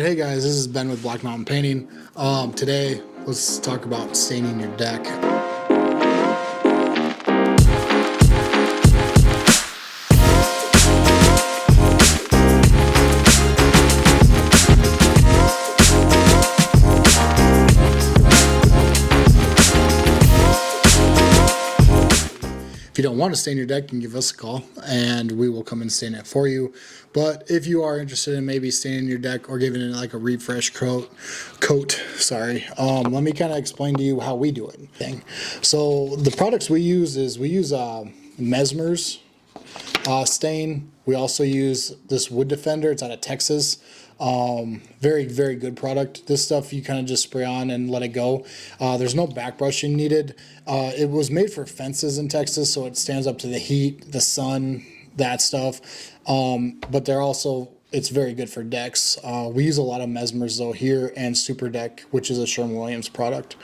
Hey guys, this is Ben with Black Mountain Painting. Today, let's talk about staining your deck. If you don't want to stain your deck, you can give us a call and we will come and stain it for you. But if you are interested in maybe staining your deck or giving it like a refresh coat, let me kind of explain to you how we do it. So the products we use Messmer's stain. We also use this Wood Defender. It's out of Texas. Very, very good product. This stuff you kind of just spray on and let it go. There's no back brushing needed. It was made for fences in Texas, so it stands up to the heat, the sun, that stuff. But they're also, it's very good for decks. We use a lot of Messmer's though here, and Super Deck, which is a Sherwin-Williams product.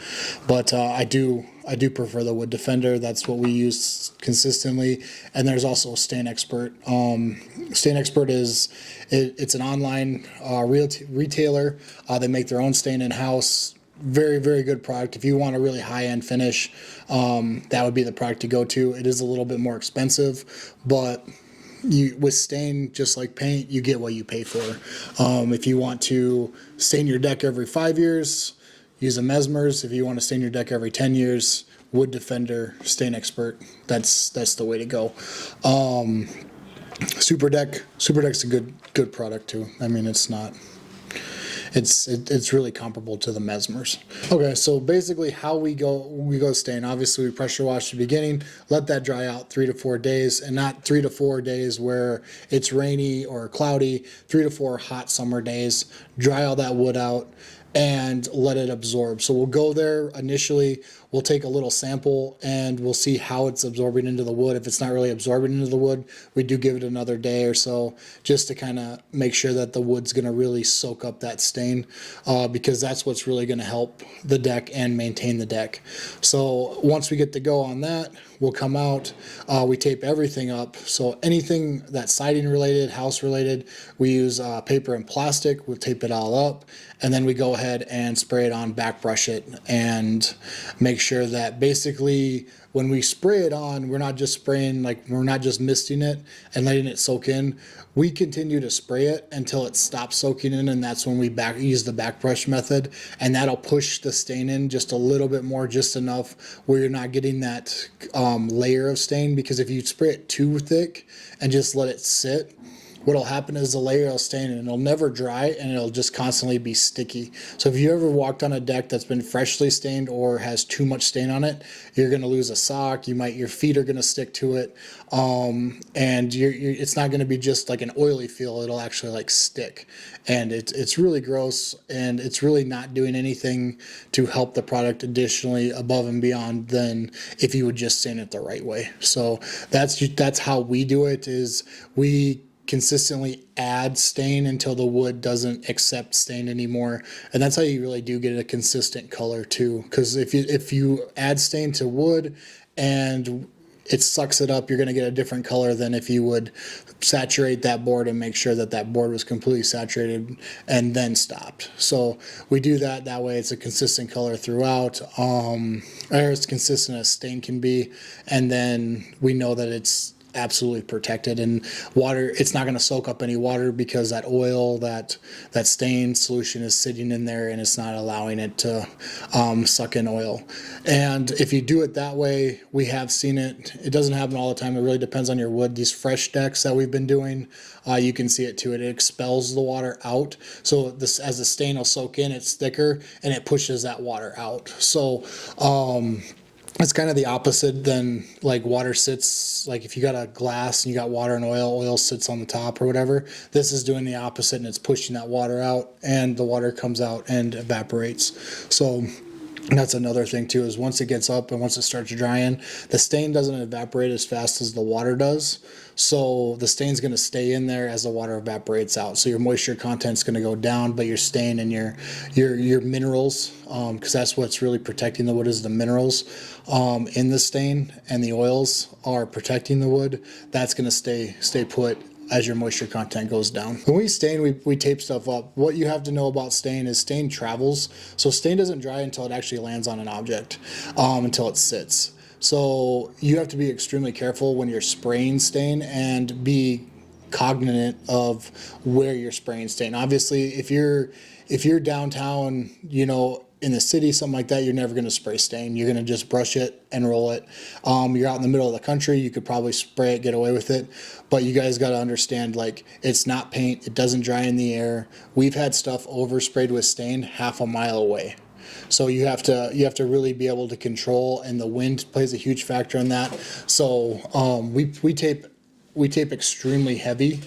But I do prefer the Wood Defender. That's what we use consistently. And there's also Stain Expert. Stain Expert it's an online retailer. They make their own stain in house. Very, very good product. If you want a really high-end finish, that would be the product to go to. It is a little bit more expensive, but with stain, just like paint, you get what you pay for. If you want to stain your deck every 5 years, use a Messmer's. If you want to stain your deck every 10 years, Wood Defender, Stain Expert. That's the way to go. Super Deck's a good product too. I mean, it's really comparable to the Messmer's. Okay, so basically how we go stain. Obviously, we pressure wash at the beginning, let that dry out 3 to 4 days, and not 3 to 4 days where it's rainy or cloudy. 3 to 4 hot summer days. Dry all that wood out and let it absorb. So we'll go there initially, we'll take a little sample and we'll see how it's absorbing into the wood. If it's not really absorbing into the wood, we do give it another day or so just to kind of make sure that the wood's going to really soak up that stain, because that's what's really going to help the deck and maintain the deck. So once we get to go on that, we'll come out, we tape everything up. So anything that's siding related, house related, we use paper and plastic, we'll tape it all up, and then we go ahead and spray it on, back brush it, and make sure that basically when we spray it on, we're not just spraying, like we're not just misting it and letting it soak in. We continue to spray it until it stops soaking in, and that's when we use the back brush method, and that'll push the stain in just a little bit more, just enough where you're not getting that layer of stain, because if you spray it too thick and just let it sit, what'll happen is the layer will stain and it'll never dry and it'll just constantly be sticky. So if you ever walked on a deck that's been freshly stained or has too much stain on it, you're going to lose a sock. Your feet are going to stick to it, and it's not going to be just like an oily feel. It'll actually like stick, and it's really gross, and it's really not doing anything to help the product additionally above and beyond than if you would just stain it the right way. So that's how we do it. Is we consistently add stain until the wood doesn't accept stain anymore, and that's how you really do get a consistent color too, because if you add stain to wood and it sucks it up, you're going to get a different color than if you would saturate that board and make sure that that board was completely saturated and then stopped. So we do that way. It's a consistent color throughout, or as consistent as stain can be, and then we know that it's absolutely protected. And water, it's not going to soak up any water because that oil, that stain solution is sitting in there and it's not allowing it to suck in oil. And if you do it that way, we have seen it. It doesn't happen all the time. It really depends on your wood. These fresh decks that we've been doing, you can see it too. It expels the water out. So this, as the stain will soak in, it's thicker and it pushes that water out. So it's kind of the opposite than like water sits, like if you got a glass and you got water and oil sits on the top or whatever. This is doing the opposite, and it's pushing that water out, and the water comes out and evaporates. So that's another thing too, is once it gets up and once it starts drying, the stain doesn't evaporate as fast as the water does. So the stain's going to stay in there as the water evaporates out. So your moisture content's going to go down, but your stain and your minerals, because that's what's really protecting the wood, is the minerals in the stain, and the oils are protecting the wood. That's going to stay put as your moisture content goes down. When we stain, we tape stuff up. What you have to know about stain is stain travels. So stain doesn't dry until it actually lands on an object, until it sits. So you have to be extremely careful when you're spraying stain and be cognizant of where you're spraying stain. Obviously, if you're downtown, you know, in the city, something like that, you're never going to spray stain. You're going to just brush it and roll it. You're out in the middle of the country, you could probably spray it, get away with it. But you guys got to understand, like, it's not paint. It doesn't dry in the air. We've had stuff oversprayed with stain half a mile away. So you have to really be able to control, and the wind plays a huge factor in that. So we tape extremely heavy.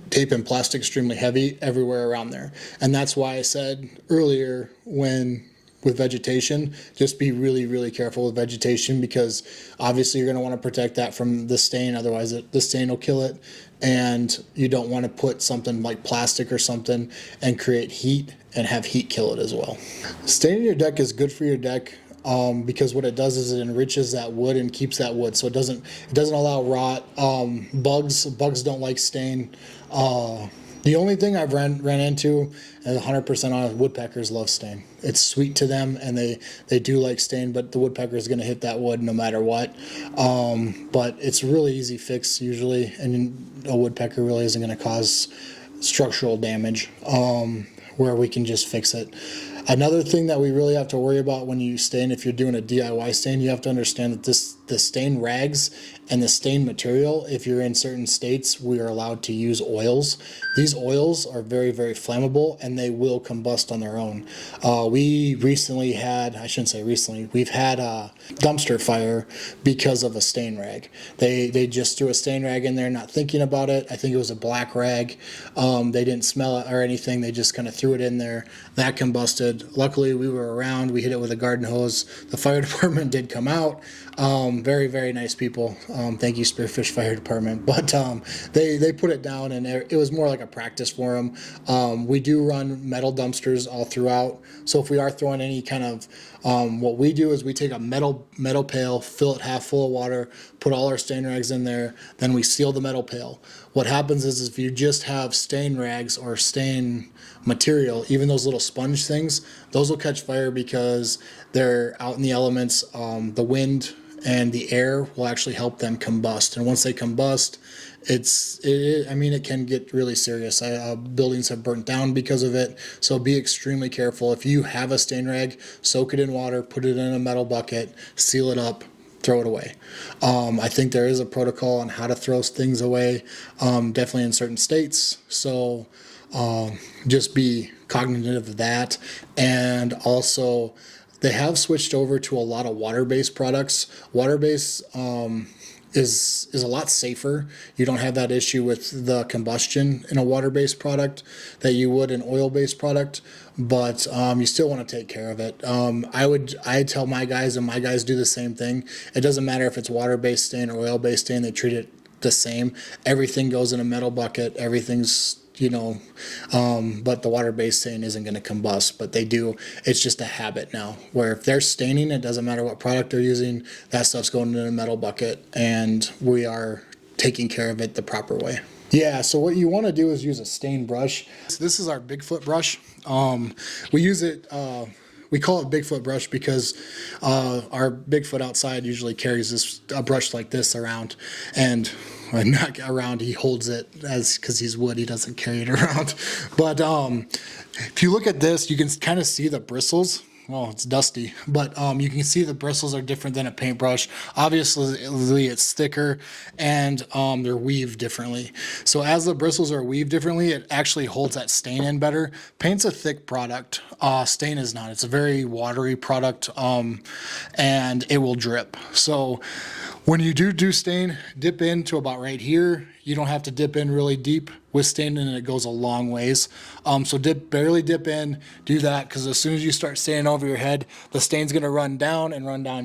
Tape and plastic extremely heavy everywhere around there. And that's why I said earlier, with vegetation, just be really, really careful with vegetation, because obviously you're going to want to protect that from the stain. Otherwise the stain will kill it. And you don't want to put something like plastic or something and create heat and have heat kill it as well. Staining your deck is good for your deck. Because what it does is it enriches that wood and keeps that wood, so it doesn't allow rot. Bugs don't like stain. The only thing I've ran into, and 100% honest, woodpeckers love stain. It's sweet to them, and they do like stain, but the woodpecker is going to hit that wood no matter what. But it's a really easy fix usually, and a woodpecker really isn't going to cause structural damage, where we can just fix it. Another thing that we really have to worry about when you stain, if you're doing a DIY stain, you have to understand that the stain rags and the stain material, if you're in certain states, we are allowed to use oils. These oils are very, very flammable, and they will combust on their own. We recently had, I shouldn't say recently, we've had a dumpster fire because of a stain rag. They just threw a stain rag in there, not thinking about it. I think it was a black rag. They didn't smell it or anything. They just kind of threw it in there. That combusted. Luckily, we were around. We hit it with a garden hose. The fire department did come out. Very, very nice people. Thank you, Spearfish Fire Department. But they put it down, and it was more like a practice for them. We do run metal dumpsters all throughout. So if we are throwing any kind of, what we do is we take a metal pail, fill it half full of water, put all our stain rags in there, then we seal the metal pail. What happens is if you just have stain rags or stain material, even those little sponge things, those will catch fire because they're out in the elements. The wind and the air will actually help them combust, and once they combust, it can get really serious. Buildings have burnt down because of it, so be extremely careful. If you have a stain rag, soak it in water, put it in a metal bucket, seal it up, throw it away. I think there is a protocol on how to throw things away, definitely in certain states, so just be cognizant of that. And also, they have switched over to a lot of water-based products. Water-based is a lot safer. You don't have that issue with the combustion in a water-based product that you would an oil-based product, but you still want to take care of it. I tell my guys, and my guys do the same thing. It doesn't matter if it's water-based stain or oil-based stain, they treat it the same. Everything goes in a metal bucket. Everything's, but the water-based stain isn't going to combust, but they do. It's just a habit now, where if they're staining, it doesn't matter what product they're using, that stuff's going in a metal bucket, and we are taking care of it the proper way. Yeah, so what you want to do is use a stain brush. This is our Bigfoot brush. We use it, we call it Bigfoot brush because our Bigfoot outside usually carries a brush like this around, and not around, he holds it because he's wood, he doesn't carry it around. But if you look at this, you can kind of see the bristles. Well, it's dusty, but you can see the bristles are different than a paintbrush. Obviously, it's thicker, and they're weaved differently. So as the bristles are weaved differently, it actually holds that stain in better. Paint's a thick product. Stain is not. It's a very watery product, and it will drip. So when you do stain, dip into about right here. You don't have to dip in really deep with stain, and it goes a long ways. So barely dip in, do that, because as soon as you start staining over your head, the stain's gonna run down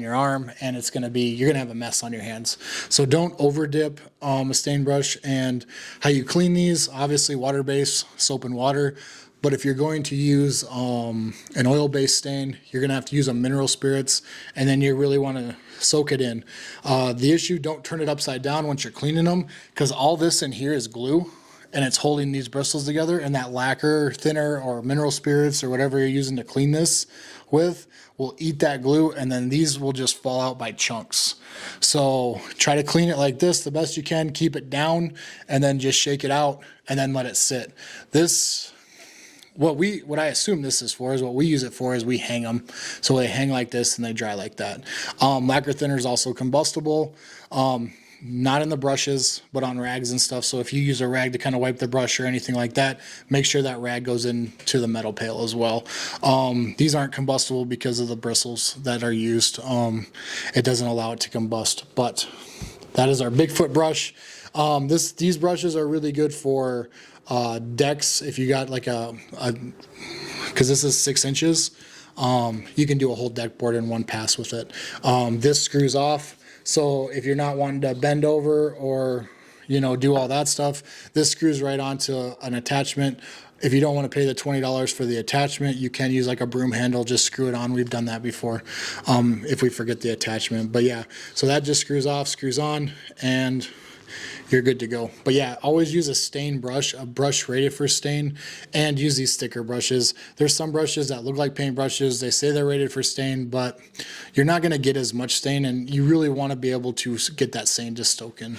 your arm, and you're gonna have a mess on your hands. So don't over dip a stain brush. And how you clean these, obviously water-based, soap and water. But if you're going to use an oil-based stain, you're going to have to use a mineral spirits, and then you really want to soak it in. The issue, don't turn it upside down once you're cleaning them, because all this in here is glue, and it's holding these bristles together, and that lacquer, thinner, or mineral spirits, or whatever you're using to clean this with, will eat that glue, and then these will just fall out by chunks. So try to clean it like this the best you can, keep it down, and then just shake it out, and then let it sit. This, what I assume this is for, is what we use it for, is we hang them. So they hang like this and they dry like that. Lacquer thinner is also combustible. Not in the brushes, but on rags and stuff. So if you use a rag to kind of wipe the brush or anything like that, make sure that rag goes into the metal pail as well. These aren't combustible because of the bristles that are used. It doesn't allow it to combust, but that is our Bigfoot brush. These brushes are really good for decks. If you got like because this is 6 inches, you can do a whole deck board in one pass with it. This screws off. So if you're not wanting to bend over or, do all that stuff, this screws right onto an attachment. If you don't want to pay the $20 for the attachment, you can use like a broom handle, just screw it on. We've done that before, if we forget the attachment. But yeah, so that just screws off, screws on, and you're good to go. But yeah, always use a stain brush, a brush rated for stain, and use these sticker brushes. There's some brushes that look like paint brushes. They say they're rated for stain, but you're not going to get as much stain, and you really want to be able to get that stain to soak in.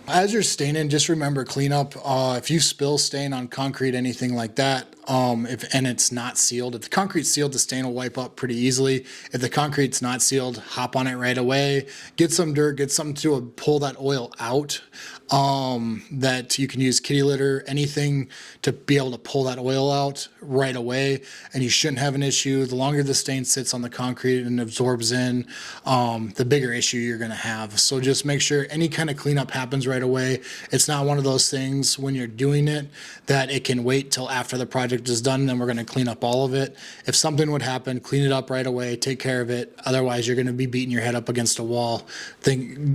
As you're staining, just remember cleanup. If you spill stain on concrete, anything like that, and it's not sealed, if the concrete's sealed, the stain will wipe up pretty easily. If the concrete's not sealed, hop on it right away. Get some dirt, get something to pull that oil out. That you can use kitty litter, anything to be able to pull that oil out right away, and you shouldn't have an issue. The longer the stain sits on the concrete and absorbs in, the bigger issue you're going to have. So just make sure any kind of cleanup happens right away. It's not one of those things when you're doing it that it can wait till after the project is done, then we're going to clean up all of it. If something would happen, clean it up right away, take care of it. Otherwise, you're going to be beating your head up against a wall,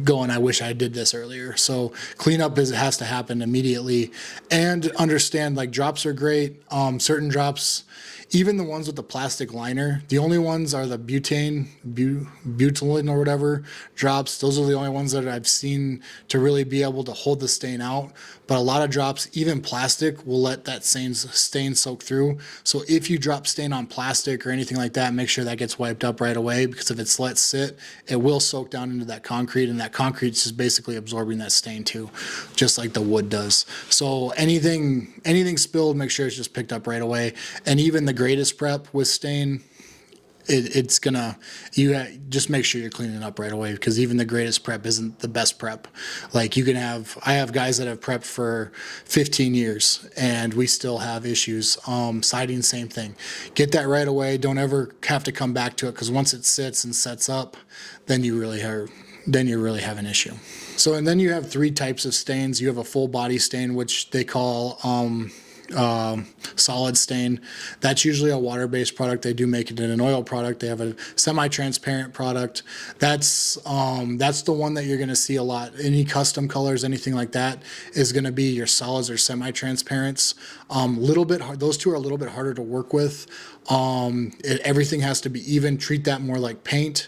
going, I wish I did this earlier. So cleanup has to happen immediately, and understand like drops are great. Certain drops, even the ones with the plastic liner, the only ones are the butylene or whatever drops. Those are the only ones that I've seen to really be able to hold the stain out. But a lot of drops, even plastic, will let that stain soak through. So if you drop stain on plastic or anything like that, make sure that gets wiped up right away, because if it's let sit, it will soak down into that concrete, and that concrete's just basically absorbing that stain too, just like the wood does. So anything spilled, make sure it's just picked up right away. And even the greatest prep with stain, it's gonna, just make sure you're cleaning up right away, because even the greatest prep isn't the best prep. Like I have guys that have prepped for 15 years and we still have issues. Siding, same thing. Get that right away. Don't ever have to come back to it, because once it sits and sets up, then you really have an issue. So, and then you have 3 types of stains. You have a full body stain, which they call solid stain. That's usually a water-based product. They do make it in an oil product. They have a semi-transparent product. That's the one that you're going to see a lot. Any custom colors, anything like that, is going to be your solids or semi-transparents. Those two are a little bit harder to work with. Everything has to be even. Treat that more like paint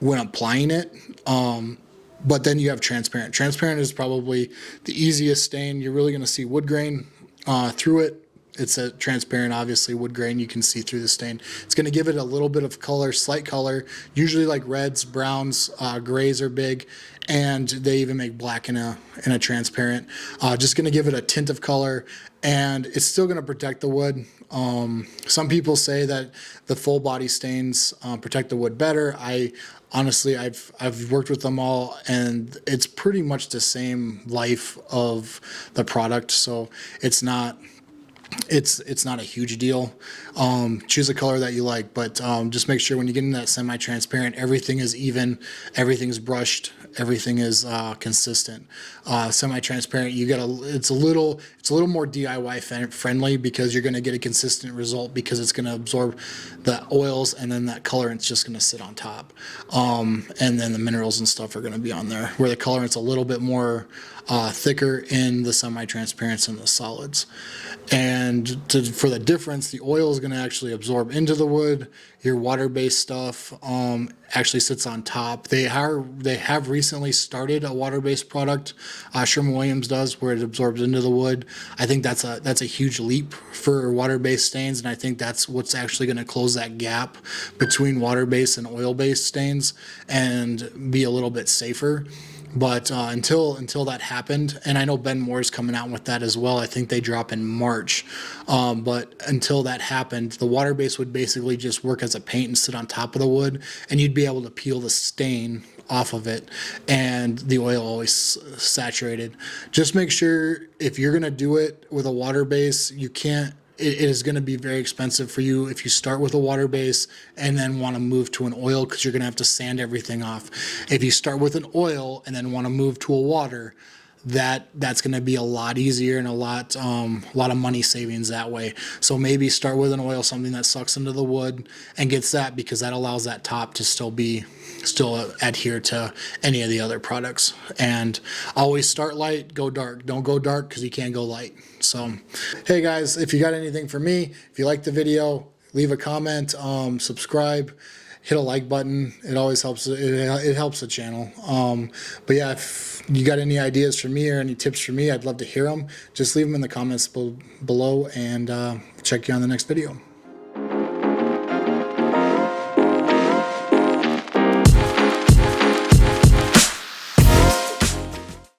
when applying it. But then you have transparent. Transparent is probably the easiest stain. You're really going to see wood grain through it. It's a transparent, obviously, wood grain. You can see through the stain. It's going to give it a little bit of color, slight color, usually like reds, browns, grays are big, and they even make black in a transparent. Just going to give it a tint of color, and it's still going to protect the wood. Some people say that the full body stains protect the wood better. Honestly, I've worked with them all, and it's pretty much the same life of the product, so it's not a huge deal. Choose a color that you like, but just make sure when you get in that semi-transparent, everything is even, everything's brushed, everything is consistent. Semi-transparent, it's a little more DIY friendly, because you're going to get a consistent result, because it's going to absorb the oils, and then that colorant's just going to sit on top. And then the minerals and stuff are going to be on there. Where the colorant's a little bit more thicker in the semi-transparents and the solids. And for the difference, the oil is going to actually absorb into the wood. Your water-based stuff actually sits on top. They have recently started a water-based product. Sherwin-Williams does, where it absorbs into the wood. I think that's a huge leap for water-based stains, and I think that's what's actually going to close that gap between water-based and oil-based stains and be a little bit safer. But until that happened, and I know Benmore's coming out with that as well. I think they drop in March. But until that happened, the water base would basically just work as a paint and sit on top of the wood, and you'd be able to peel the stain off of it, and the oil always saturated. Just make sure if you're gonna do it with a water base, you can't. It is going to be very expensive for you if you start with a water base and then want to move to an oil, because you're going to have to sand everything off. If you start with an oil and then want to move to a water, that's going to be a lot easier and a lot of money savings that way. So maybe start with an oil, something that sucks into the wood and gets that, because that allows that top to still adhere to any of the other products. And always start light, go dark. Don't go dark because you can't go light. So hey guys, if you got anything for me, if you like the video, leave a comment, subscribe, hit a like button. It always helps. It helps the channel. But yeah, if you got any ideas for me or any tips for me, I'd love to hear them. Just leave them in the comments below, and check you on the next video.